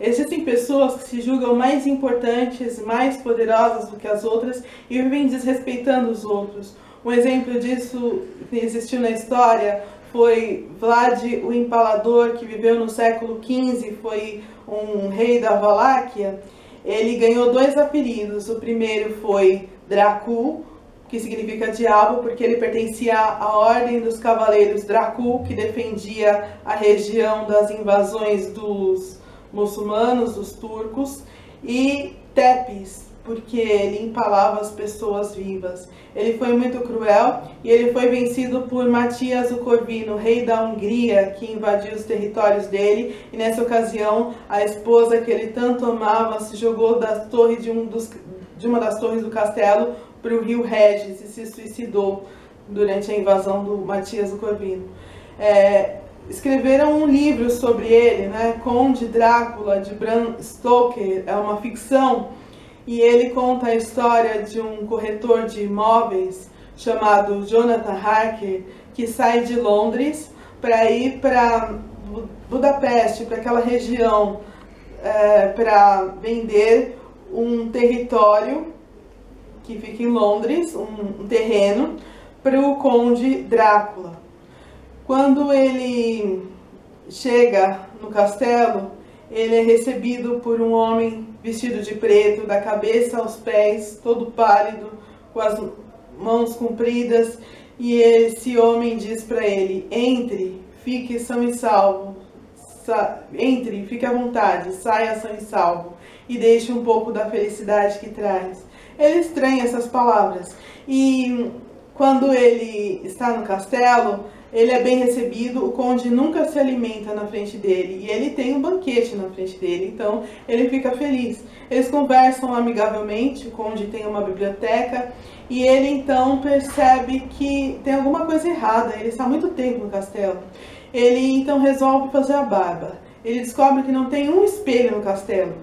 Existem pessoas que se julgam mais importantes, mais poderosas do que as outras e vivem desrespeitando os outros. Um exemplo disso que existiu na história foi Vlad o Empalador, que viveu no século XV, foi um rei da Valáquia. Ele ganhou dois apelidos. O primeiro foi Dracul, que significa diabo, porque ele pertencia à ordem dos cavaleiros Dracul, que defendia a região das invasões dos muçulmanos, dos turcos, e Tepes, porque ele empalava as pessoas vivas. Ele foi muito cruel e ele foi vencido por Matias o Corvino, rei da Hungria, que invadiu os territórios dele, e nessa ocasião a esposa que ele tanto amava se jogou da torre de uma das torres do castelo para o rio Regis e se suicidou durante a invasão do Matias o Corvino. Escreveram um livro sobre ele, né? Conde Drácula, de Bram Stoker, é uma ficção, e ele conta a história de um corretor de imóveis chamado Jonathan Harker, que sai de Londres para ir para Budapeste, para aquela região, para vender um território que fica em Londres, um terreno, para o Conde Drácula. Quando ele chega no castelo, ele é recebido por um homem vestido de preto, da cabeça aos pés, todo pálido, com as mãos compridas, e esse homem diz para ele: entre, fique são e salvo, entre, fique à vontade, saia são e salvo, e deixe um pouco da felicidade que traz. Ele estranha essas palavras, e quando ele está no castelo, ele é bem recebido. O conde nunca se alimenta na frente dele, e ele tem um banquete na frente dele, então ele fica feliz. Eles conversam amigavelmente, o conde tem uma biblioteca, e ele então percebe que tem alguma coisa errada, ele está há muito tempo no castelo. Ele então resolve fazer a barba. Ele descobre que não tem um espelho no castelo.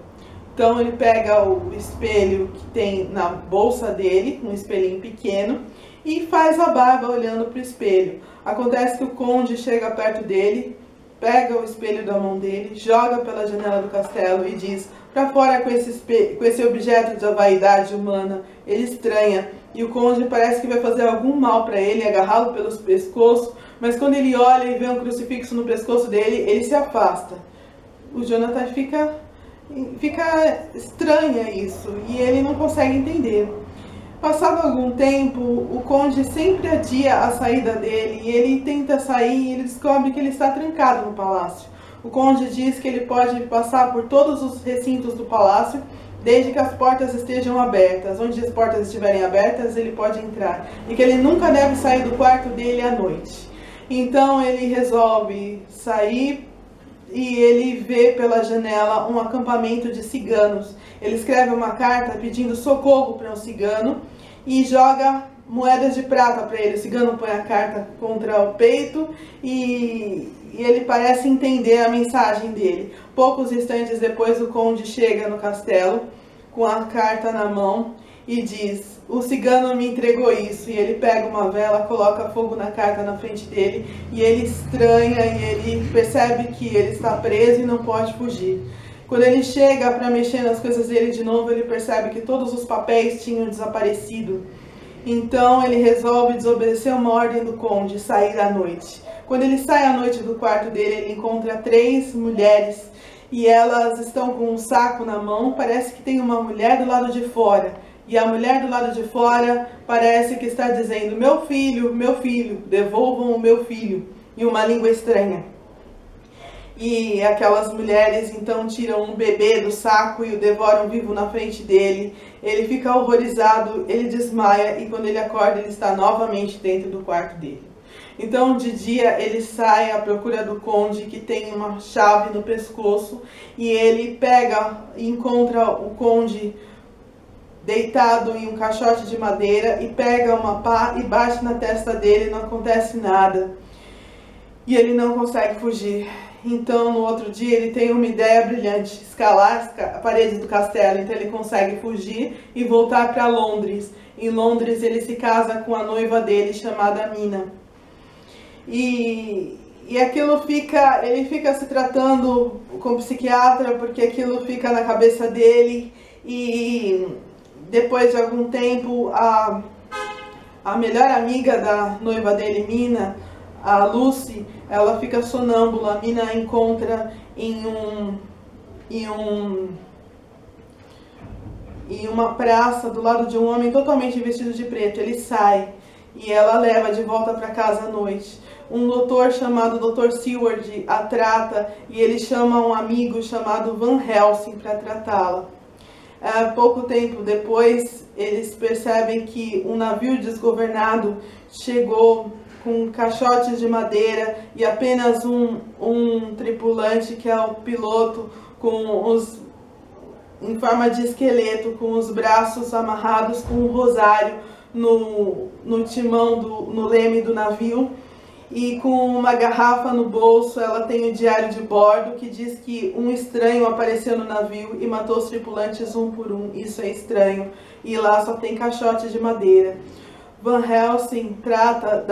Então ele pega o espelho que tem na bolsa dele, um espelhinho pequeno, e faz a barba olhando para o espelho. Acontece que o conde chega perto dele, pega o espelho da mão dele, joga pela janela do castelo e diz: para fora com esse objeto da vaidade humana. Ele estranha, e o conde parece que vai fazer algum mal para ele, agarrá-lo pelos pescoços, mas quando ele olha e vê um crucifixo no pescoço dele, ele se afasta. O Jonathan fica estranha isso, e ele não consegue entender. Passado algum tempo, o conde sempre adia a saída dele, e ele tenta sair e ele descobre que ele está trancado no palácio. O conde diz que ele pode passar por todos os recintos do palácio, desde que as portas estejam abertas. Onde as portas estiverem abertas, ele pode entrar, e que ele nunca deve sair do quarto dele à noite. Então ele resolve sair, e ele vê pela janela um acampamento de ciganos. Ele escreve uma carta pedindo socorro para um cigano e joga moedas de prata para ele. O cigano põe a carta contra o peito e ele parece entender a mensagem dele. Poucos instantes depois, o conde chega no castelo com a carta na mão e diz: o cigano me entregou isso. E ele pega uma vela, coloca fogo na carta na frente dele, e ele estranha, e ele percebe que ele está preso e não pode fugir. Quando ele chega para mexer nas coisas dele de novo, ele percebe que todos os papéis tinham desaparecido. Então ele resolve desobedecer uma ordem do conde, sair à noite. Quando ele sai à noite do quarto dele, ele encontra 3 mulheres, e elas estão com um saco na mão. Parece que tem uma mulher do lado de fora, e a mulher do lado de fora parece que está dizendo: meu filho, devolvam o meu filho, em uma língua estranha. E aquelas mulheres então tiram um bebê do saco e o devoram vivo na frente dele. Ele fica horrorizado, ele desmaia, e quando ele acorda, ele está novamente dentro do quarto dele. Então, de dia, ele sai à procura do conde, que tem uma chave no pescoço, e ele pega e encontra o conde deitado em um caixote de madeira, e pega uma pá e bate na testa dele, e não acontece nada. E ele não consegue fugir. Então, no outro dia, ele tem uma ideia brilhante: escalar as paredes do castelo. Então ele consegue fugir e voltar para Londres. Em Londres, ele se casa com a noiva dele, chamada Mina. E E aquilo fica, ele fica se tratando com o psiquiatra porque aquilo fica na cabeça dele e depois de algum tempo a melhor amiga da noiva dele, Mina, a Lucy, ela fica sonâmbula. A Mina a encontra em uma praça do lado de um homem totalmente vestido de preto. Ele sai e ela leva de volta para casa à noite. Um doutor chamado Dr. Seward a trata e ele chama um amigo chamado Van Helsing para tratá-la. Pouco tempo depois, eles percebem que um navio desgovernado chegou com caixotes de madeira e apenas um tripulante, que é o piloto, em forma de esqueleto, com os braços amarrados com um rosário no timão, no leme do navio. E com uma garrafa no bolso, ela tem o diário de bordo que diz que um estranho apareceu no navio e matou os tripulantes um por um. Isso é estranho. E lá só tem caixotes de madeira. Van Helsing trata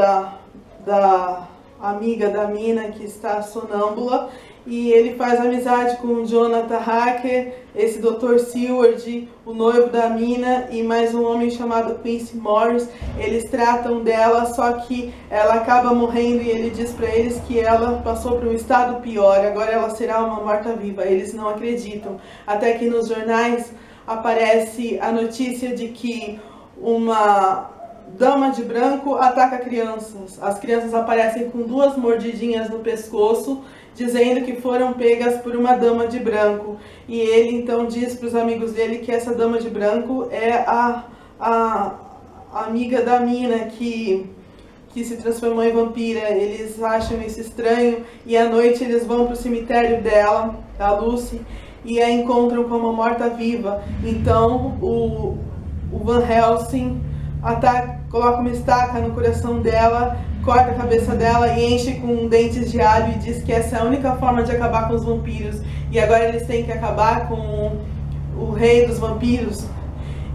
da amiga da Mina, que está sonâmbula, e ele faz amizade com o Jonathan Harker, esse Dr. Seward, o noivo da Mina, e mais um homem chamado Quincy Morris. Eles tratam dela, só que ela acaba morrendo e ele diz para eles que ela passou por um estado pior, agora ela será uma morta-viva. Eles não acreditam, até que nos jornais aparece a notícia de que uma dama de branco ataca crianças. As crianças aparecem com 2 mordidinhas no pescoço, dizendo que foram pegas por uma dama de branco. E ele então diz para os amigos dele que essa dama de branco é a amiga da Mina que se transformou em vampira. Eles acham isso estranho e à noite eles vão para o cemitério dela, da Lucy, e a encontram como morta-viva. Então o Van Helsing coloca uma estaca no coração dela, corta a cabeça dela e enche com dentes de alho e diz que essa é a única forma de acabar com os vampiros. E agora eles têm que acabar com o rei dos vampiros.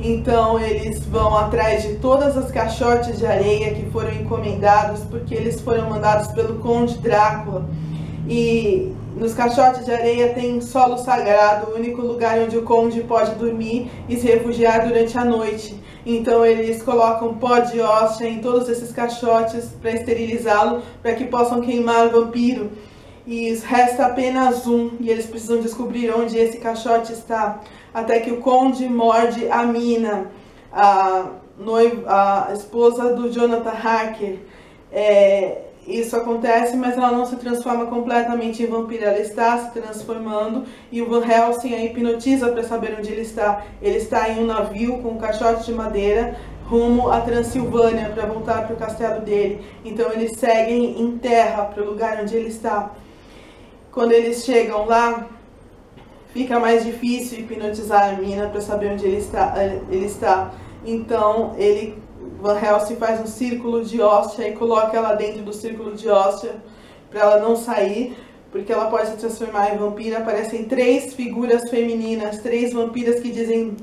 Então eles vão atrás de todas as caixotes de areia que foram encomendados, porque eles foram mandados pelo Conde Drácula. E nos caixotes de areia tem solo sagrado, o único lugar onde o conde pode dormir e se refugiar durante a noite. Então eles colocam pó de hóstia em todos esses caixotes para esterilizá-lo, para que possam queimar o vampiro. E resta apenas um, e eles precisam descobrir onde esse caixote está. Até que o conde morde a Mina, a esposa do Jonathan Harker. Isso acontece, mas ela não se transforma completamente em vampira, ela está se transformando, e o Van Helsing a hipnotiza para saber onde ele está. Ele está em um navio com um caixote de madeira rumo à Transilvânia para voltar para o castelo dele. Então eles seguem em terra para o lugar onde ele está. Quando eles chegam lá, fica mais difícil hipnotizar a Mina para saber onde ele está. Então Van Helsing faz um círculo de hóstia e coloca ela dentro do círculo de hóstia para ela não sair, porque ela pode se transformar em vampira. Aparecem 3 figuras femininas, 3 vampiras que dizem: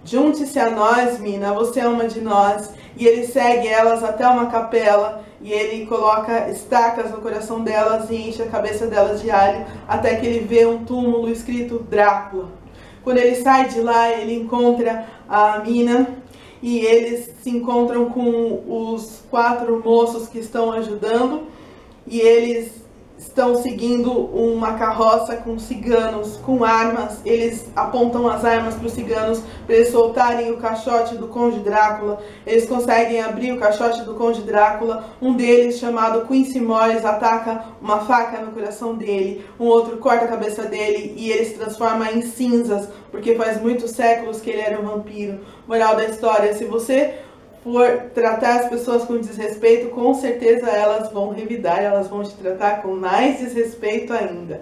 junte-se a nós, Mina, você é uma de nós. E ele segue elas até uma capela e ele coloca estacas no coração delas e enche a cabeça delas de alho, até que ele vê um túmulo escrito Drácula. Quando ele sai de lá, ele encontra a Mina e eles se encontram com os 4 moços que estão ajudando, e eles estão seguindo uma carroça com ciganos, com armas. Eles apontam as armas para os ciganos para eles soltarem o caixote do Conde Drácula. Eles conseguem abrir o caixote do Conde Drácula. Um deles, chamado Quincy Morris, ataca uma faca no coração dele. Um outro corta a cabeça dele e ele se transforma em cinzas, porque faz muitos séculos que ele era um vampiro. Moral da história: se você for tratar as pessoas com desrespeito, com certeza elas vão revidar, elas vão te tratar com mais desrespeito ainda.